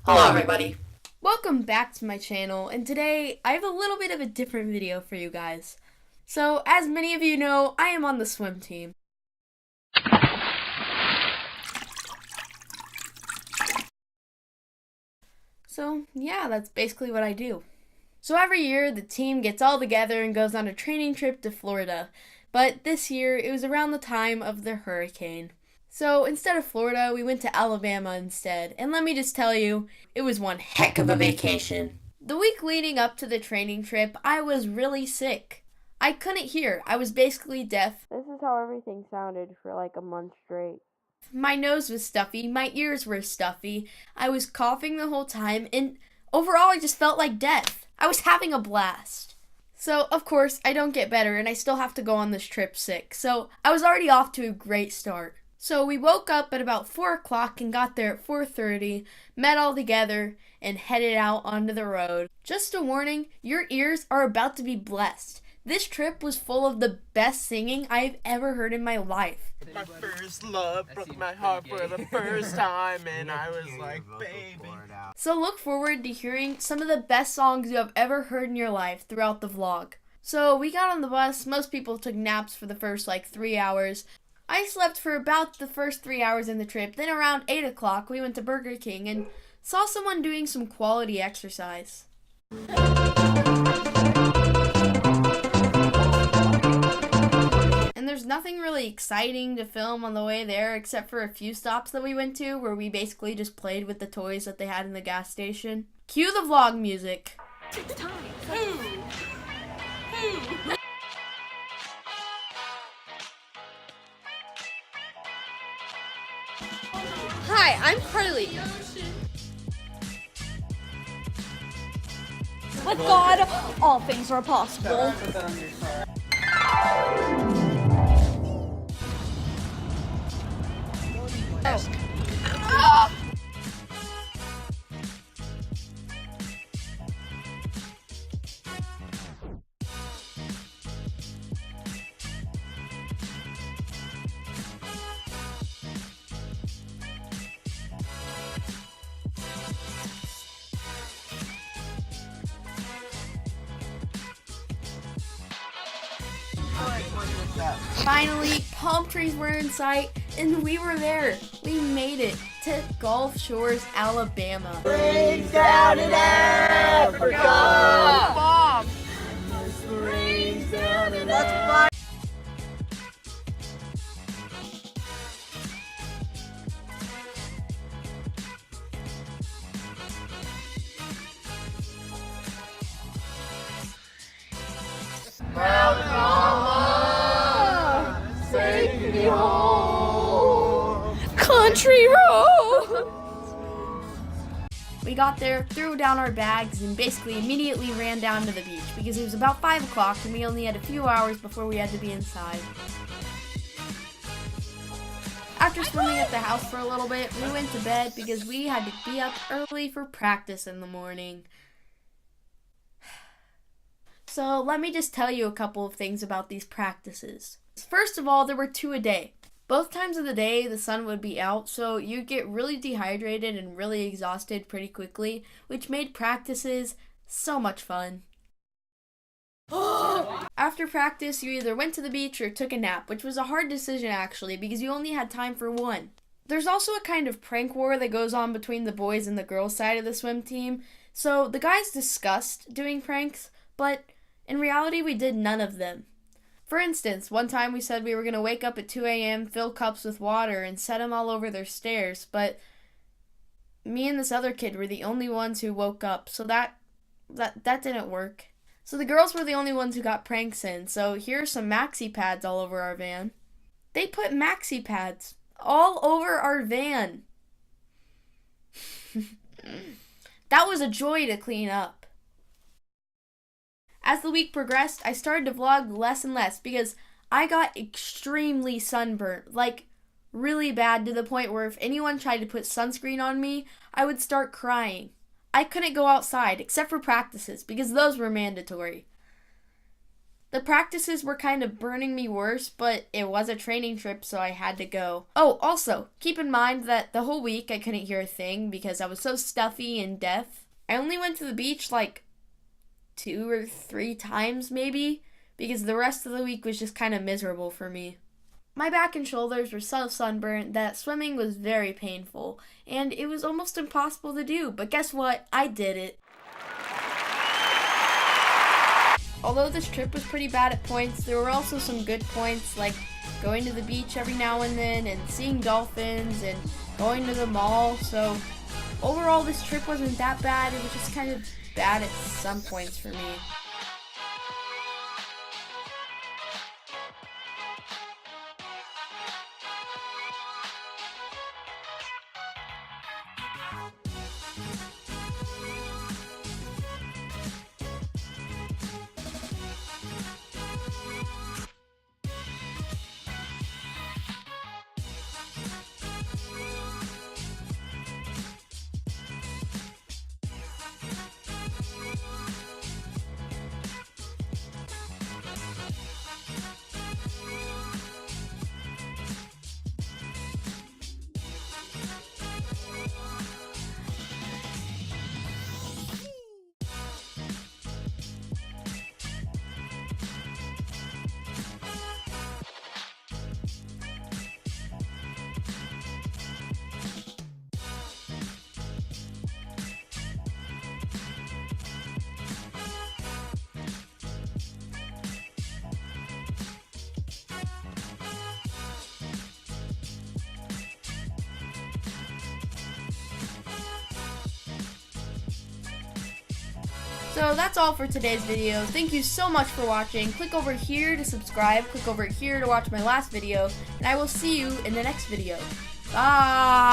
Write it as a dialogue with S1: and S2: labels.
S1: Hello everybody.
S2: Welcome back to my channel, and today I have a little bit of a different video for you guys. So, as many of you know, I am on the swim team. So, yeah, that's basically what I do. So every year, the team gets all together and goes on a training trip to Florida. But this year, it was around the time of the hurricane. So instead of Florida, we went to Alabama instead. And let me just tell you, it was one heck of a vacation. The week leading up to the training trip, I was really sick. I couldn't hear. I was basically deaf. This is how everything sounded for like a month straight. My nose was stuffy, my ears were stuffy, I was coughing the whole time, and overall I just felt like death. I was having a blast. So, of course, I don't get better and I still have to go on this trip sick. So, I was already off to a great start. So, we woke up at about 4 o'clock and got there at 4:30, met all together, and headed out onto the road. Just a warning, your ears are about to be blessed. This trip was full of the best singing I've ever heard in my life.
S3: My first love broke my heart for the first time, and I was like, baby.
S2: So look forward to hearing some of the best songs you have ever heard in your life throughout the vlog. So we got on the bus, most people took naps for the first 3 hours. I slept for about the first 3 hours in the trip, then around 8 o'clock we went to Burger King and saw someone doing some quality exercise. And there's nothing really exciting to film on the way there except for a few stops that we went to where we basically just played with the toys that they had in the gas station. Cue the vlog music.
S1: It's time.
S4: Hi, I'm Carly. With God, all things are possible.
S2: Finally, palm trees were in sight, and we were there. We made it to Gulf Shores, Alabama.
S3: Rains down in Africa. Mom. Rains down in Africa. Mount Mama, take me home.
S4: Country road.
S2: We got there, threw down our bags, and basically immediately ran down to the beach because it was about 5 o'clock and we only had a few hours before we had to be inside. After swimming at the house for a little bit, we went to bed because we had to be up early for practice in the morning. So let me just tell you a couple of things about these practices. First of all, there were 2 a day. Both times of the day, the sun would be out, so you'd get really dehydrated and really exhausted pretty quickly, which made practices so much fun. After practice, you either went to the beach or took a nap, which was a hard decision actually, because you only had time for one. There's also a kind of prank war that goes on between the boys and the girls side of the swim team, so the guys discussed doing pranks, but in reality, we did none of them. For instance, one time we said we were going to wake up at 2 a.m., fill cups with water, and set them all over their stairs, but me and this other kid were the only ones who woke up, so that didn't work. So the girls were the only ones who got pranks in, so here are some maxi pads all over our van. They put maxi pads all over our van. That was a joy to clean up. As the week progressed, I started to vlog less and less because I got extremely sunburnt, like really bad to the point where if anyone tried to put sunscreen on me, I would start crying. I couldn't go outside except for practices because those were mandatory. The practices were kind of burning me worse, but it was a training trip, so I had to go. Oh, also, keep in mind that the whole week I couldn't hear a thing because I was so stuffy and deaf. I only went to the beach like 2 or 3 times maybe, because the rest of the week was just kind of miserable for me. My back and shoulders were so sunburnt that swimming was very painful, and it was almost impossible to do, but guess what? I did it. Although this trip was pretty bad at points, there were also some good points, like going to the beach every now and then and seeing dolphins and going to the mall. So overall, this trip wasn't that bad. It was just kind of bad at some points for me. So that's all for today's video. Thank you so much for watching. Click over here to subscribe. Click over here to watch my last video. And I will see you in the next video. Bye!